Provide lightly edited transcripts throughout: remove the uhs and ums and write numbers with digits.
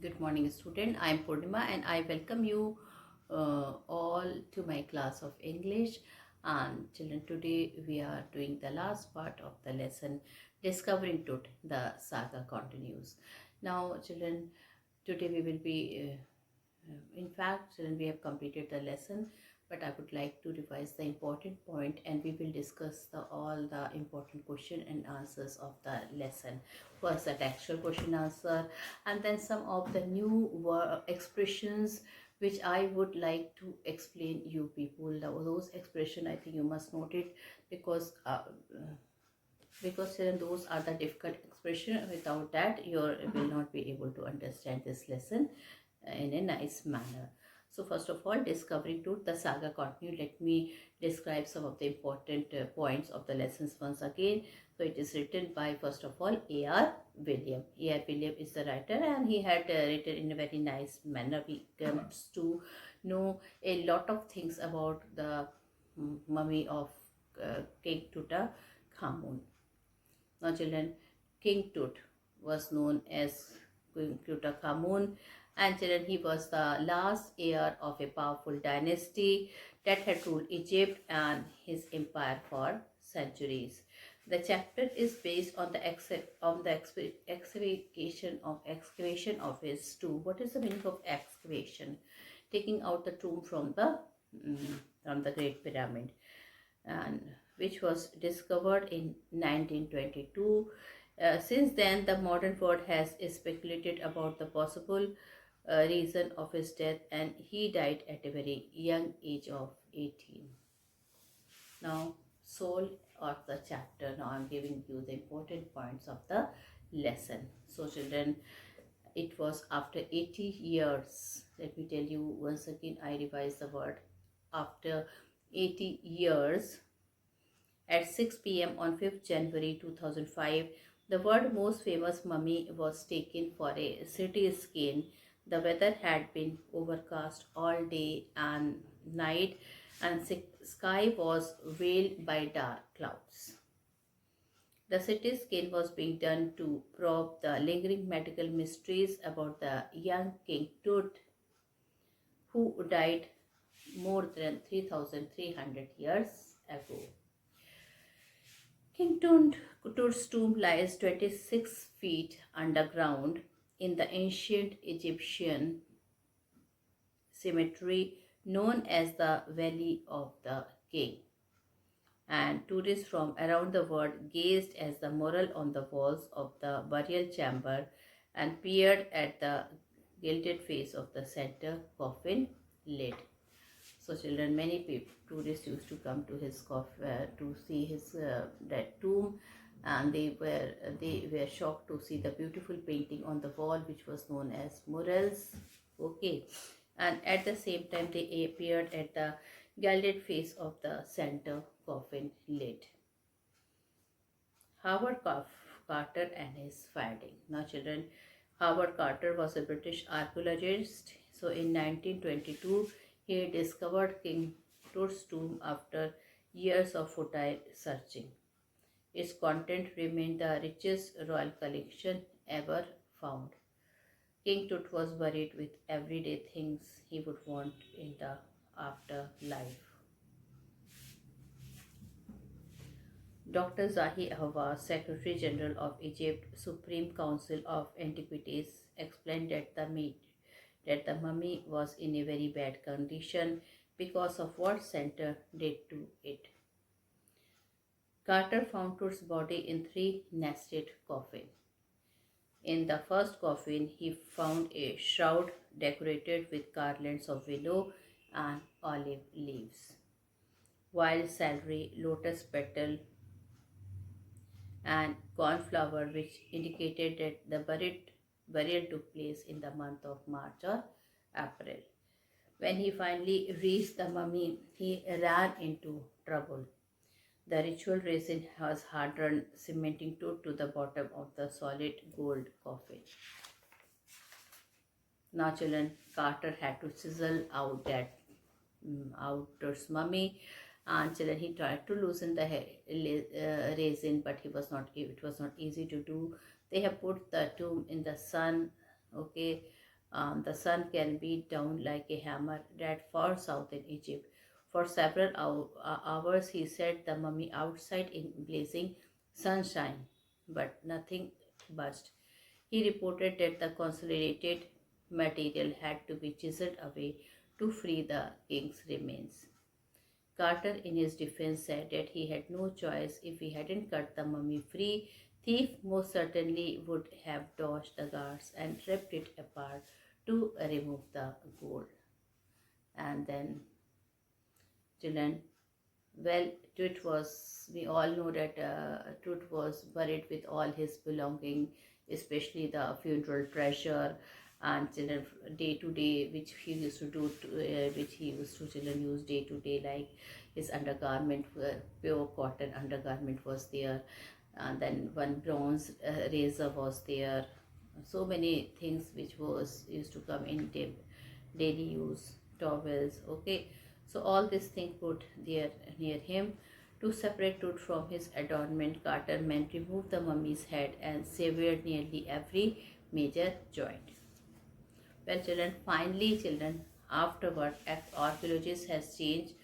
Good morning, student. I am Purnima and I welcome you all to my class of English. And children, today we are doing the last part of the lesson, Discovering Tut. The saga continues. Now, children, today we will be in fact, children, we have completed the lesson, but I would like to revise the important point and we will discuss all the important question and answers of the lesson. First, the textual question answer, and then some of the new expressions which I would like to explain you people. Those expression I think you must note it because those are the difficult expression. Without that, you will not be able to understand this lesson in a nice manner. So first of all, discovering truth, the saga continue. Let me describe some of the important points of the lessons once again. So it is written by, first of all, A.R. William. A.R. William is the writer and he had written in a very nice manner. We comes to know a lot of things about the mummy of King Tutankhamun. Now children, King Tut was known as King Tutankhamun, and children, he was the last heir of a powerful dynasty that had ruled Egypt and his empire for centuries. The chapter is based on the excavation of his tomb. What is the meaning of excavation? Taking out the tomb from the Great Pyramid, and which was discovered in 1922. Since then, the modern world has speculated about the possible reason of his death, and he died at a very young age of 18. Now, soul of the chapter. Now, I'm giving you the important points of the lesson. So, children, it was after 80 years. Let me tell you once again, I revise the word. After 80 years, at 6 p.m. on 5th January 2005, the world's most famous mummy was taken for a CT scan. The weather had been overcast all day and night, and sky was veiled by dark clouds. The CT scan was being done to probe the lingering medical mysteries about the young King Tut, who died more than 3,300 years ago. King Tut's tomb lies 26 feet underground in the ancient Egyptian cemetery known as the Valley of the King. And tourists from around the world gazed as the mural on the walls of the burial chamber and peered at the gilded face of the center coffin lid. So children, many people, tourists used to come to his to see his that tomb, and they were shocked to see the beautiful painting on the wall, which was known as murals. Okay, and at the same time they appeared at the gilded face of the center coffin lid. Howard Carter and his finding. Now, children, Howard Carter was a British archaeologist. So, in 1922, he discovered King Tut's tomb after years of futile searching. Its content remained the richest royal collection ever found. King Tut was buried with everyday things he would want in the afterlife. Dr. Zahi Hawass, Secretary General of Egypt Supreme Council of Antiquities, explained that the mummy was in a very bad condition because of what Center did to it. Carter found Tut's body in 3 nested coffins. In the first coffin, he found a shroud decorated with garlands of willow and olive leaves, wild celery, lotus petal, and cornflower, which indicated that the burial took place in the month of March or April. When he finally reached the mummy, he ran into trouble. The ritual resin was hardened, cementing to the bottom of the solid gold coffin. Now, children, Carter had to chisel out that Tut's mummy, and children, he tried to loosen the resin, but it was not easy to do. They have put the tomb in the sun, okay, The sun can beat down like a hammer that far south in Egypt. For several hours, he set the mummy outside in blazing sunshine, but nothing budged. He reported that the consolidated material had to be chiseled away to free the king's remains. Carter, in his defense, said that he had no choice. If he hadn't cut the mummy free, thief most certainly would have dodged the guards and ripped it apart to remove the gold. And then Dylan, well, Tut was, we all know that Tut was buried with all his belonging, especially the funeral treasure and children day to day, which he used to do, which he used to children use day to day, like his undergarment, pure cotton undergarment was there, and then one bronze razor was there. So many things which was used to come in daily use, towels, okay. So all these things put there near him. To separate Tut from his adornment, Carter men removed the mummy's head and severed nearly every major joint. Well, children, finally, children, afterward, archaeologists has changed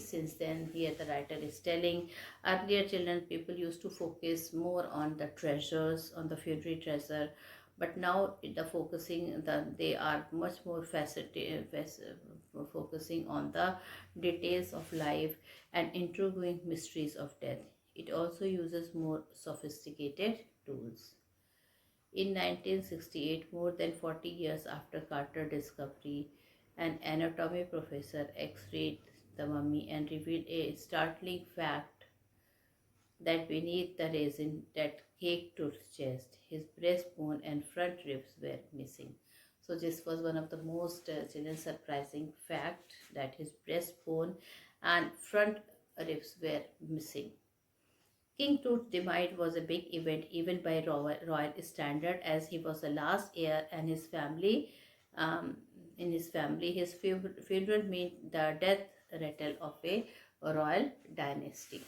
since then. Here the writer is telling, earlier children, people used to focus more on the treasures, on the funerary treasure, but now they are much more focusing on the details of life and interviewing mysteries of death. It also uses more sophisticated tools. In 1968, more than 40 years after Carter discovery, an anatomy professor x-rayed the mummy and revealed a startling fact that beneath the resin that caked Tut's chest, his breastbone and front ribs were missing. So this was one of the most surprising fact, that his breastbone and front ribs were missing. King Tut's demise was a big event even by royal standard, as he was the last heir and um, his funeral meant the death rattle of a royal dynasty.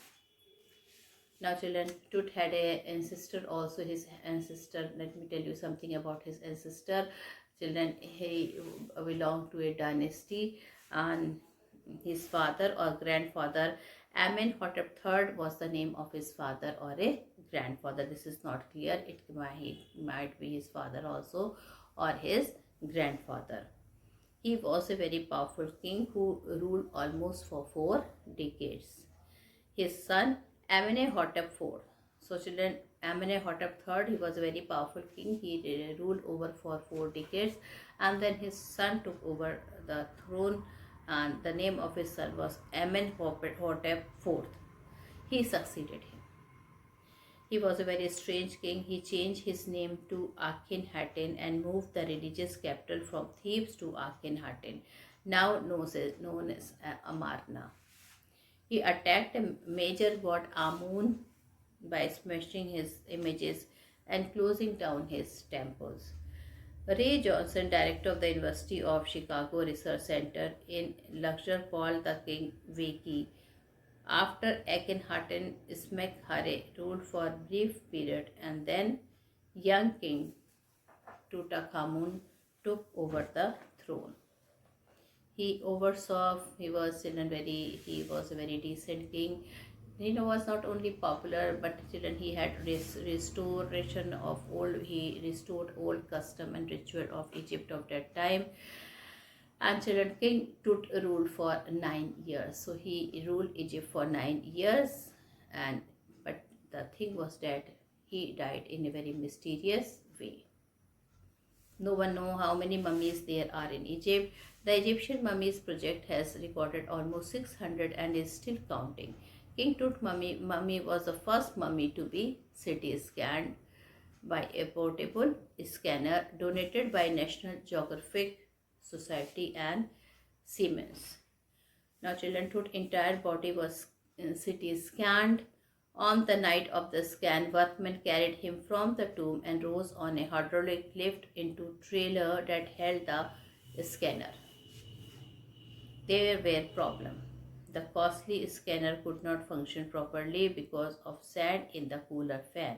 Now children, Tut had a ancestor also. His ancestor, let me tell you something about his ancestor. Children, he belonged to a dynasty, and his father or grandfather, Amenhotep III, was the name of his father or a grandfather. This is not clear. Might be his father also or his grandfather. He was a very powerful king who ruled almost for 4 decades. His son Amenhotep IV. So children, Amenhotep III, he was a very powerful king. He ruled over for 4 decades, and then his son took over the throne, and the name of his son was Amenhotep IV. He succeeded him. He was a very strange king. He changed his name to Akhenaten and moved the religious capital from Thebes to Akhenaten, now known as Amarna. He attacked a major god Amun by smashing his images and closing down his temples. Ray Johnson, director of the University of Chicago Research Center in Luxor, called the king Weki. After Akhenaten, Smenkhare ruled for a brief period, and then young king Tutankhamun took over the throne. He oversaw. He was a very decent king. He was not only popular, but children, he had restoration of old. He restored old custom and ritual of Egypt of that time. And children, King Tut ruled for 9 years. So he ruled Egypt for 9 years, and but the thing was that he died in a very mysterious way. No one knows how many mummies there are in Egypt. The Egyptian Mummies Project has recorded almost 600 and is still counting. King Tut mummy was the first mummy to be CT scanned by a portable scanner donated by National Geographic Society and Siemens. Now children, Tut's entire body was CT scanned. On the night of the scan, workmen carried him from the tomb and rose on a hydraulic lift into trailer that held the scanner. There were problems. The costly scanner could not function properly because of sand in the cooler fan.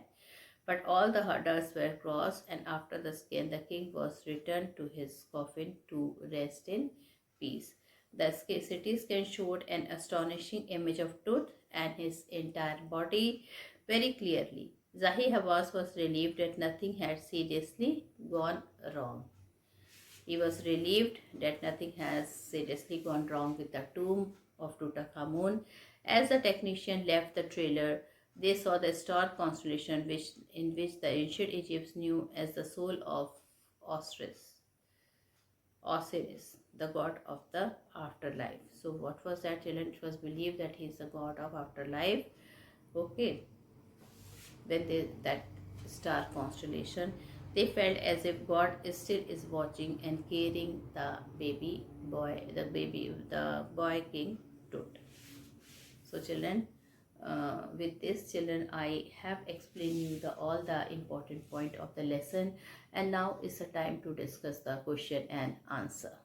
But all the hurdles were crossed, and after the skin, the king was returned to his coffin to rest in peace. The CT scan showed an astonishing image of Tut and his entire body very clearly. Zahi Hawass was relieved that nothing had seriously gone wrong. He was relieved that nothing has seriously gone wrong with the tomb of Tutankhamun. As the technician left the trailer, they saw the star constellation in which the ancient Egyptians knew as the soul of Osiris. Osiris, the god of the afterlife. So, what was that, children? It was believed that he is the god of afterlife. Okay, when that star constellation, they felt as if God still is watching and caring the boy king Tut. So, children, with this, children, I have explained you all the important point of the lesson, and now is the time to discuss the question and answer.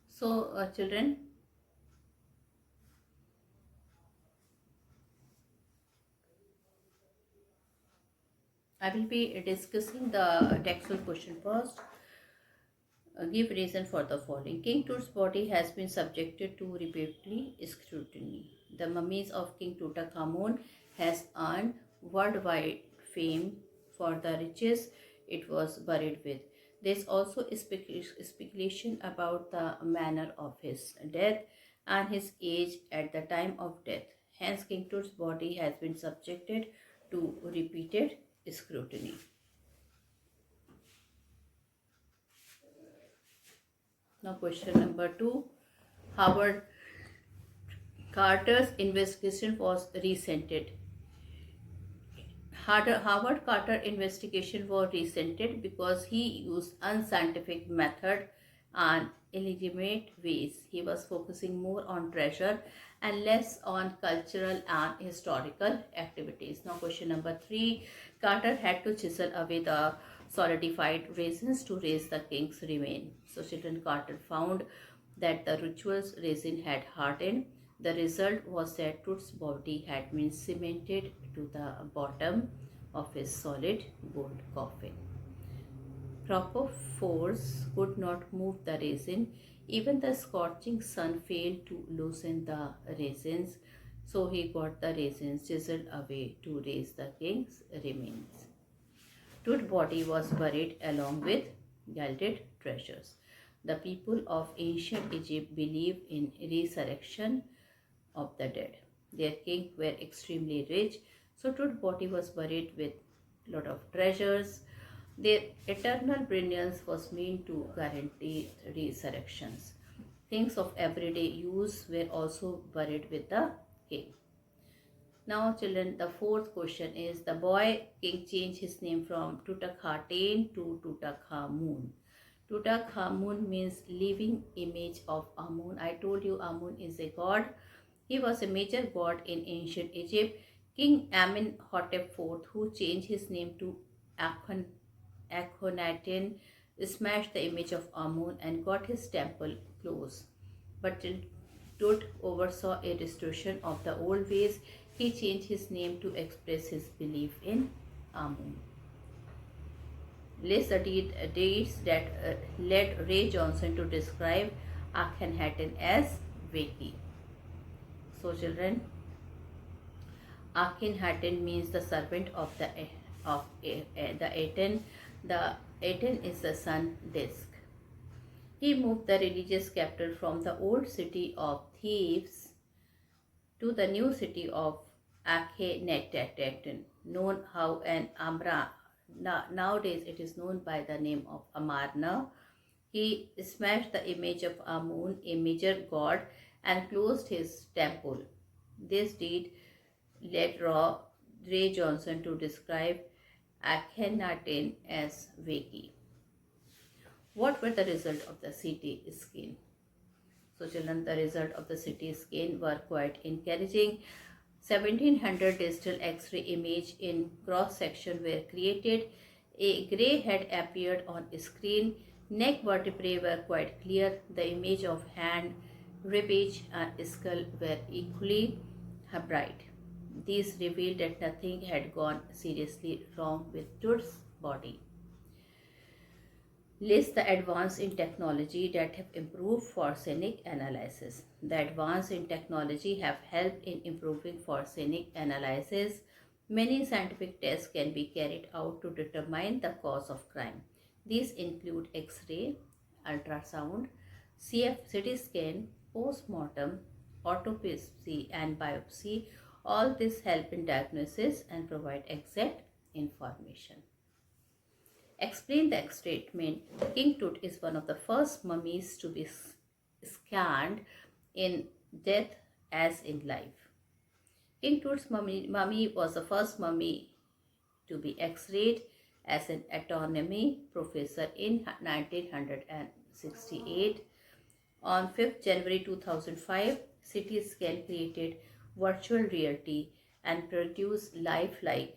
So, children, I will be discussing the textual question first. Give reason for the following. King Tut's body has been subjected to repeatedly scrutiny. The mummies of King Tutankhamun has earned worldwide fame for the riches it was buried with. There is also speculation about the manner of his death and his age at the time of death. Hence, King Tut's body has been subjected to repeated scrutiny. Now, question number 2. Howard Carter's investigation was resented. Howard Carter investigation was resented because he used unscientific method and illegitimate ways. He was focusing more on treasure and less on cultural and historical activities. Now, question number 3. Carter had to chisel away the solidified resins to raise the king's remain. So, children, Carter found that the ritual's resin had hardened. The result was that Tut's body had been cemented to the bottom of his solid gold coffin. Proper force could not move the resin. Even the scorching sun failed to loosen the resins, so he got the resins chiseled away to raise the king's remains. Tut's body was buried along with gilded treasures. The people of ancient Egypt believed in resurrection of the dead. Their king were extremely rich, so Tut's body was buried with a lot of treasures. Their eternal brilliance was meant to guarantee resurrections. Things of everyday use were also buried with the king. Now, children, the fourth question is the boy king changed his name from Tutankhaten to Tutankhamun. Tutankhamun means living image of Amun. I told you Amun is a god. He was a major god in ancient Egypt. King Amenhotep IV, who changed his name to Akhenaten, smashed the image of Amun and got his temple closed. But Tut oversaw a restoration of the old ways. He changed his name to express his belief in Amun. List the dates that led Ray Johnson to describe Akhenaten as Vaki. So, children, Akhenaten means the servant of the Aten. The Aten is the sun disk. He moved the religious capital from the old city of Thebes to the new city of Akhenaten, known how an Amra. Nowadays, it is known by the name of Amarna. He smashed the image of Amun, a major god, and closed his temple. This deed led Ray Johnson to describe Akhenaten as Vaki. What were the result of the CT scan? So, children, the result of the CT scan were quite encouraging. 1700 digital X-ray image in cross section were created. A grey head appeared on screen. Neck vertebrae were quite clear. The image of hand, ribcage and skull were equally bright. These revealed that nothing had gone seriously wrong with Tud's body. List the advances in technology that have improved forensic analysis. The advances in technology have helped in improving forensic analysis. Many scientific tests can be carried out to determine the cause of crime. These include X-ray, ultrasound, CT scan, post-mortem, autopsy and biopsy. All this help in diagnosis and provide exact information. Explain the statement. King Tut is one of the first mummies to be scanned in death as in life. King Tut's mummy was the first mummy to be x-rayed as an anatomy professor in 1968. On 5th January 2005, CT scan created virtual reality and produced lifelike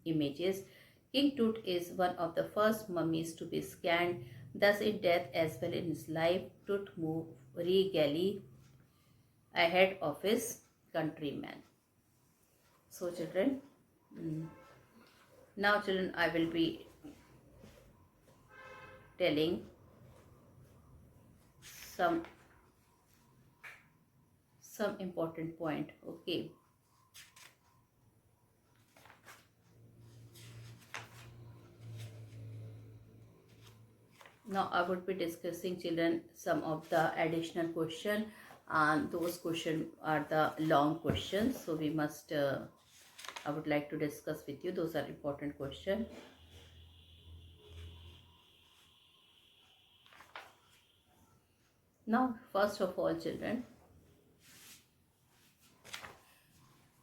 images. King Tut is one of the first mummies to be scanned, thus in death as well in his life. Tut moved regally ahead of his countrymen. So children, now children, I will be telling some important point. Okay. Now I would be discussing children some of the additional question, and those questions are the long questions, so we must I would like to discuss with you. Those are important questions. Now first of all children,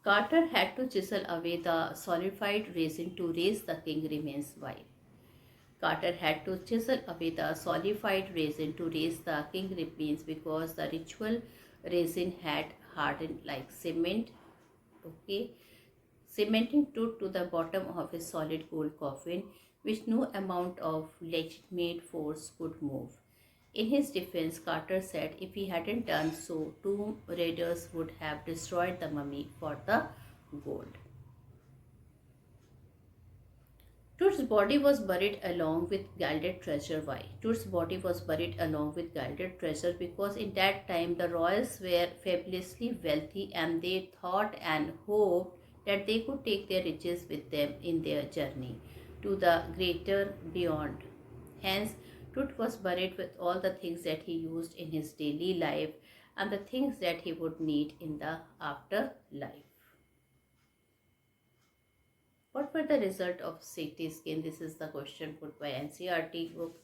Carter had to chisel away the solidified resin to raise the king remains. Why? Carter had to chisel away the solidified resin to raise the king remains because the ritual resin had hardened like cement. Okay, cementing Tut to the bottom of his solid gold coffin, which no amount of legitimate force could move. In his defense, Carter said if he hadn't done so, tomb raiders would have destroyed the mummy for the gold. Tut's body was buried along with gilded treasure. Why? Tut's body was buried along with gilded treasure because in that time the royals were fabulously wealthy and they thought and hoped that they could take their riches with them in their journey to the greater beyond. Hence, Tut was buried with all the things that he used in his daily life and the things that he would need in the afterlife. What were the result of CT scan? This is the question put by NCERT book.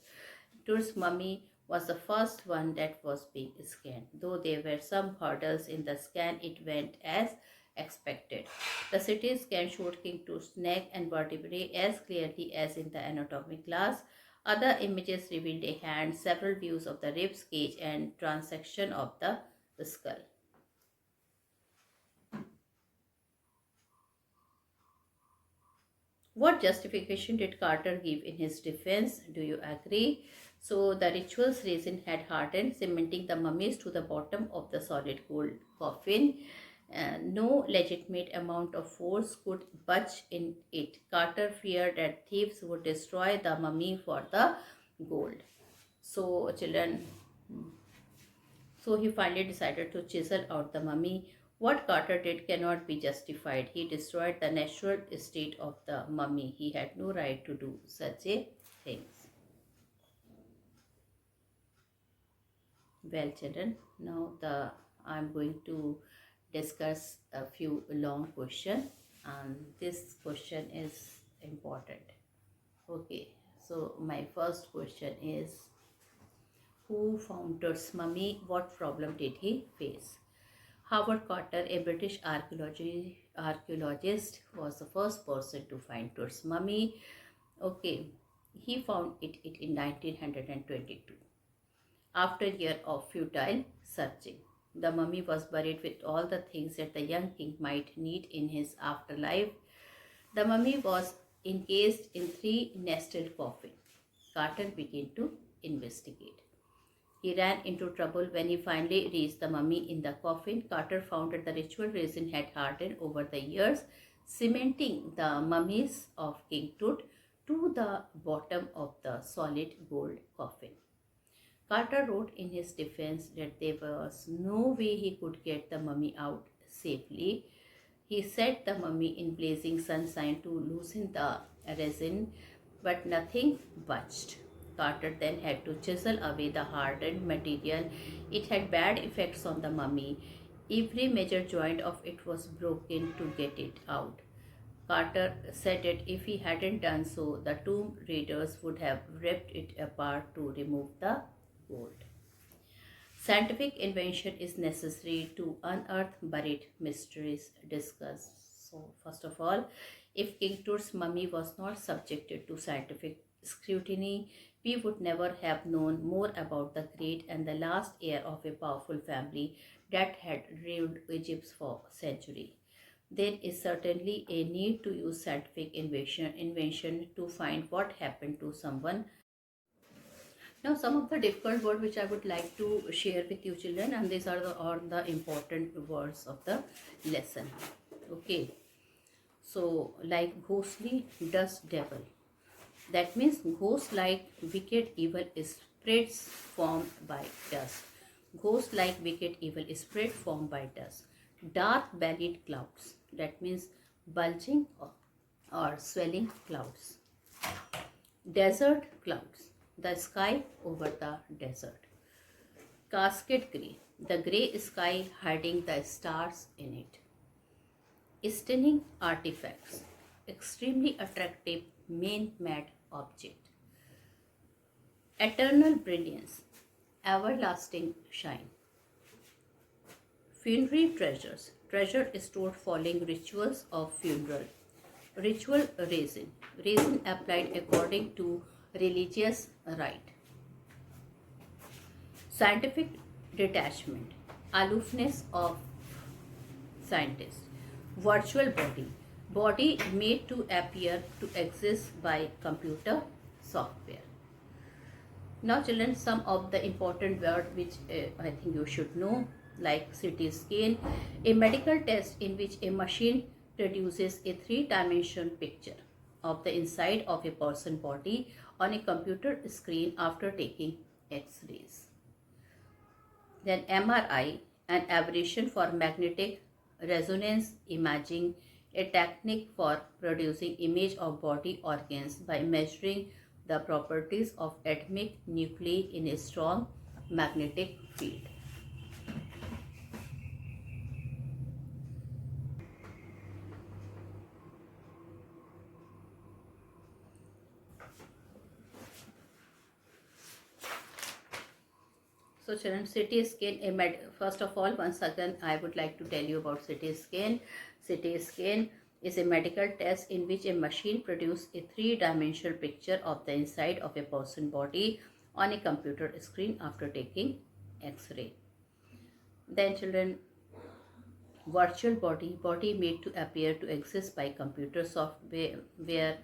Tut's mummy was the first one that was being scanned. Though there were some hurdles in the scan, it went as expected. The CT scan showed King Tut's neck and vertebrae as clearly as in the anatomy class. Other images revealed a hand, several views of the ribs cage and transection of the skull. What justification did Carter give in his defense? Do you agree? So the ritual's resin had hardened, cementing the mummies to the bottom of the solid gold coffin. No legitimate amount of force could budge in it. Carter feared that thieves would destroy the mummy for the gold. So children, so he finally decided to chisel out the mummy. What Carter did cannot be justified. He destroyed the natural state of the mummy. He had no right to do such a thing. Well, children, now I'm going to discuss a few long questions, and this question is important. Okay, so my first question is, who found Tut's mummy? What problem did he face? Howard Carter, a British archaeologist, was the first person to find Tut's mummy. Okay, he found it in 1922. After a year of futile searching, the mummy was buried with all the things that the young king might need in his afterlife. The mummy was encased in 3 nested coffins. Carter began to investigate. He ran into trouble when he finally reached the mummy in the coffin. Carter found that the ritual resin had hardened over the years, cementing the mummies of King Tut to the bottom of the solid gold coffin. Carter wrote in his defense that there was no way he could get the mummy out safely. He set the mummy in blazing sunshine to loosen the resin, but nothing budged. Carter then had to chisel away the hardened material. It had bad effects on the mummy. Every major joint of it was broken to get it out. Carter said that if he hadn't done so, the tomb raiders would have ripped it apart to remove the gold. Scientific invention is necessary to unearth buried mysteries. Discuss. So, first of all, if King Tut's mummy was not subjected to scientific scrutiny, we would never have known more about the great and the last heir of a powerful family that had ruled Egypt for centuries. There is certainly a need to use scientific invention to find what happened to someone. Now, some of the difficult words which I would like to share with you, children, and these are the important words of the lesson. Okay, so like ghostly, dust devil. That means ghost like wicked evil is spirits formed by dust. Ghost like wicked evil is spirit formed by dust. Dark bellied clouds. That means bulging or swelling clouds. Desert clouds, the sky over the desert. Casket grey, the grey sky hiding the stars in it. Stunning artifacts, extremely attractive man-made object. Eternal brilliance, everlasting shine. Funerary treasures, treasure stored following rituals of funeral. Ritual resin, resin applied according to religious rite. Scientific detachment, aloofness of scientist. Virtual body, body made to appear to exist by computer software. Now children, some of the important words which I think you should know, like CT scan, a medical test in which a machine produces a three-dimensional picture of the inside of a person's body on a computer screen after taking X-rays. Then MRI, an abbreviation for magnetic resonance imaging, a technique for producing image of body organs by measuring the properties of atomic nuclei in a strong magnetic field. So children, CT scan, first of all, once again, I would like to tell you about CT scan. CT scan is a medical test in which a machine produces a three-dimensional picture of the inside of a person's body on a computer screen after taking X-ray. Then children, virtual body, body made to appear to exist by computer software, where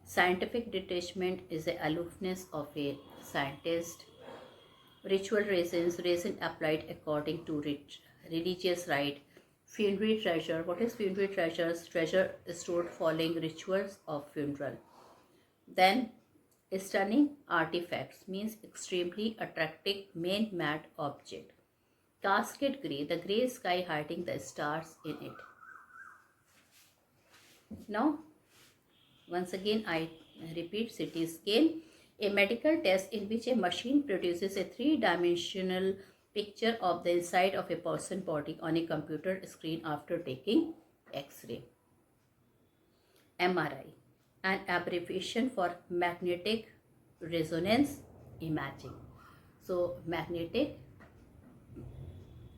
scientific detachment is the aloofness of a scientist. Ritual resins, resin applied according to religious rite. Funerary treasure, what is funerary treasures? Treasure stored following rituals of funeral. Then stunning artifacts means extremely attractive man-made object. Casket grey, the grey sky hiding the stars in it. Now, once again I repeat, CT scan, a medical test in which a machine produces a three-dimensional picture of the inside of a person's body on a computer screen after taking X-ray. MRI, an abbreviation for magnetic resonance imaging. So, magnetic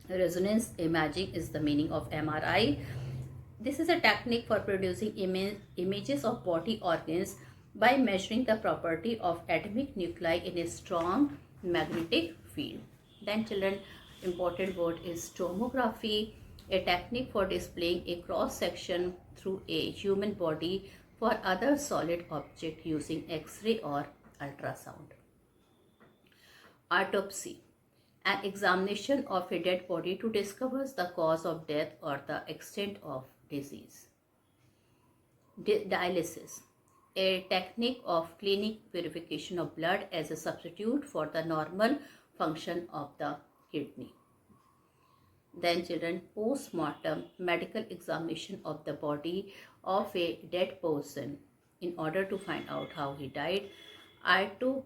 resonance imaging is the meaning of MRI. This is a technique for producing images of body organs by measuring the property of atomic nuclei in a strong magnetic field. Then children, important word is tomography, a technique for displaying a cross section through a human body for other solid object using X-ray or ultrasound. Autopsy, An examination of a dead body to discover the cause of death or the extent of disease. Dialysis, a technique of clinic purification of blood as a substitute for the normal function of the kidney. Then children, post-mortem medical examination of the body of a dead person in order to find out how he died. Ito,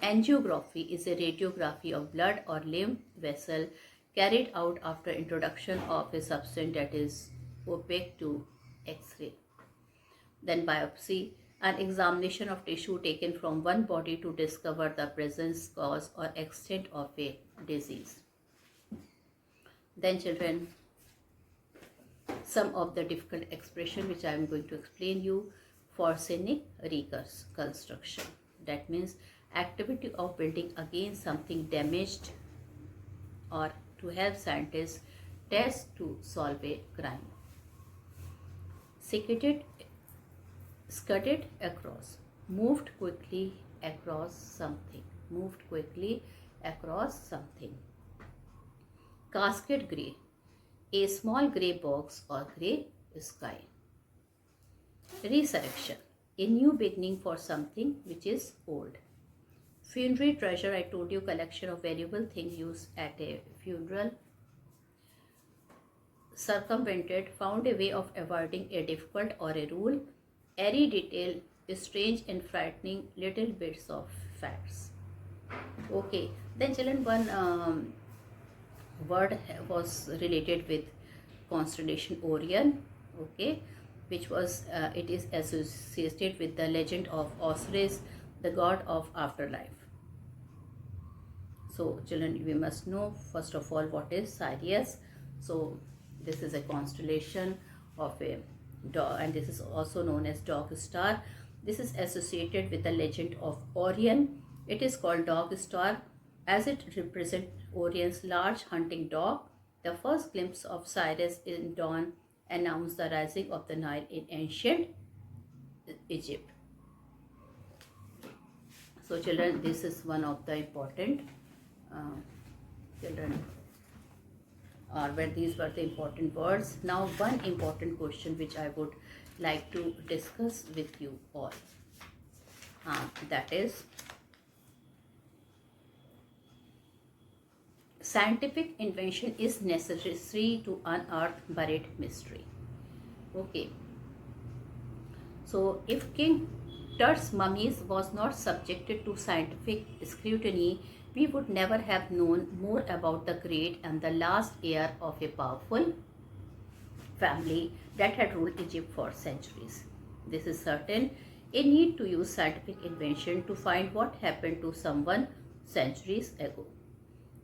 angiography is a radiography of blood or lymph vessel carried out after introduction of a substance that is opaque to X-ray. Then biopsy, an examination of tissue taken from one body to discover the presence, cause or extent of a disease. Then children, some of the difficult expression which I am going to explain you. For scenic reconstruction, that means activity of building again something damaged or to help scientists test to solve a crime. Scudded across, moved quickly across something, moved quickly across something. Casket grey, a small grey box or grey sky. Resurrection, a new beginning for something which is old. Funerary treasure, I told you, collection of valuable things used at a funeral. Circumvented, found a way of avoiding a difficult or a rule. Airy detail, strange and frightening little bits of facts. Okay, then children, one word was related with constellation Orion, okay, which was it is associated with the legend of Osiris, the god of afterlife. So children, we must know first of all what is Sirius. So this is a constellation of a dog, and this is also known as dog star. This is associated with the legend of Orion. It is called dog star as it represents Orion's large hunting dog. The first glimpse of Sirius in dawn announced the rising of the Nile in ancient Egypt. So children, this is one of the important children, or where these were the important words. Now one important question which I would like to discuss with you all, that is scientific invention is necessary to unearth buried mystery. Okay, so if King Tut's mummies was not subjected to scientific scrutiny, we would never have known more about the great and the last heir of a powerful family that had ruled Egypt for centuries. This is certain. A need to use scientific invention to find what happened to someone centuries ago.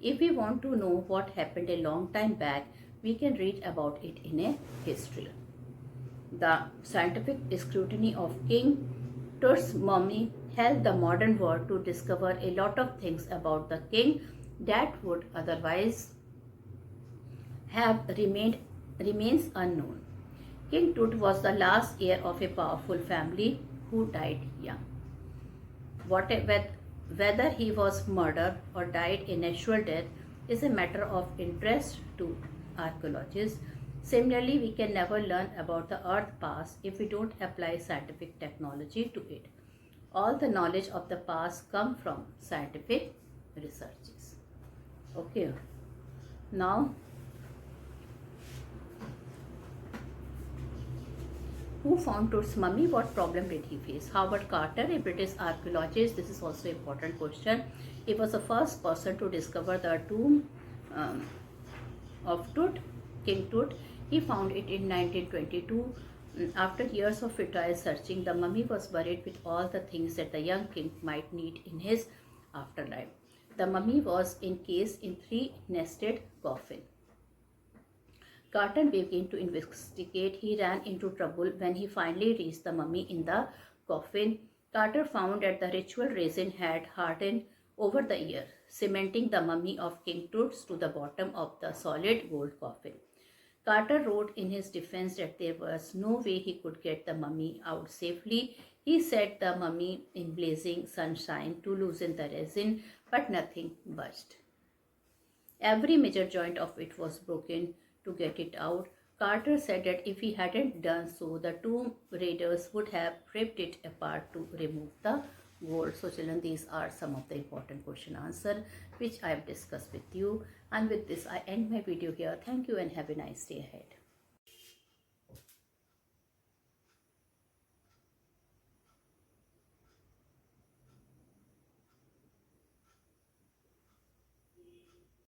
If we want to know what happened a long time back, we can read about it in a history. The scientific scrutiny of King Tut's mummy helped the modern world to discover a lot of things about the king that would otherwise have remains unknown. King Tut was the last heir of a powerful family who died young. Whether he was murdered or died a natural death is a matter of interest to archaeologists. Similarly, we can never learn about the earth past if we don't apply scientific technology to it. All the knowledge of the past come from scientific researches. Okay. Now, who found Tut's mummy? What problem did he face? Howard Carter, a British archaeologist, this is also an important question. He was the first person to discover the tomb of Tut, King Tut. He found it in 1922. After years of futile searching, the mummy was buried with all the things that the young king might need in his afterlife. The mummy was encased in 3 nested coffins. Carter began to investigate. He ran into trouble when he finally reached the mummy in the coffin. Carter found that the ritual resin had hardened over the year, cementing the mummy of King Tut to the bottom of the solid gold coffin. Carter wrote in his defense that there was no way he could get the mummy out safely. He set the mummy in blazing sunshine to loosen the resin, but nothing budged. Every major joint of it was broken to get it out. Carter said that if he hadn't done so, the tomb raiders would have ripped it apart to remove the gold. So children, these are some of the important question answer which I have discussed with you. And with this, I end my video here. Thank you and have a nice day ahead.